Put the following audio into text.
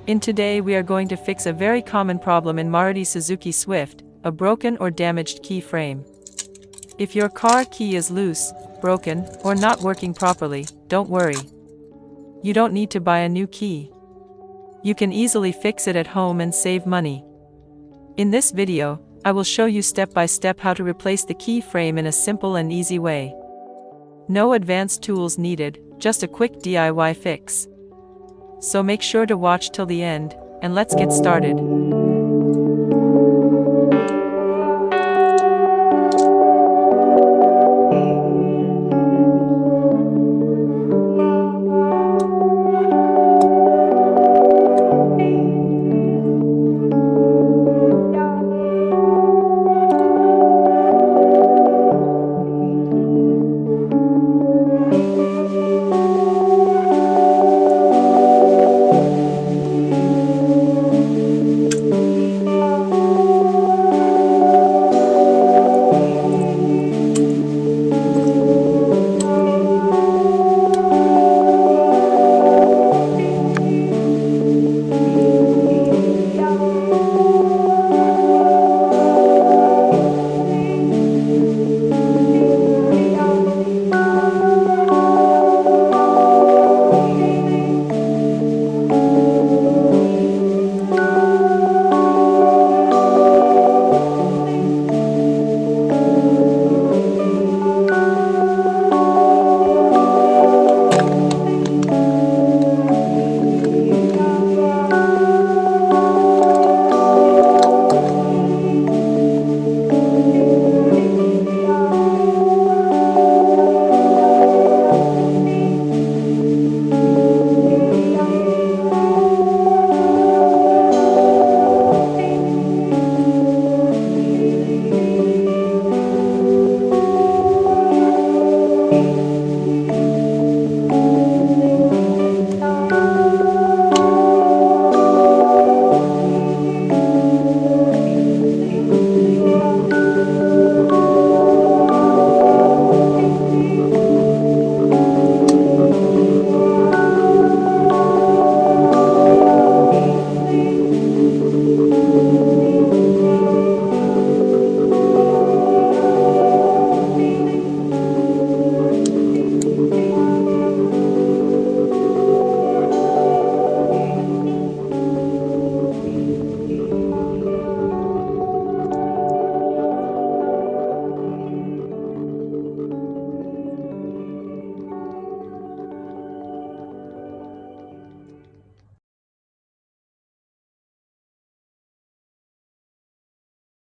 In today we are going to fix a very common problem in Maruti Suzuki Swift, a broken or damaged key frame. If your car key is loose, broken, or not working properly, don't worry. You don't need to buy a new key. You can easily fix it at home and save money. In this video, I will show you step by step how to replace the key frame in a simple and easy way. No advanced tools needed, just a quick DIY fix. So make sure to watch till the end, and let's get started.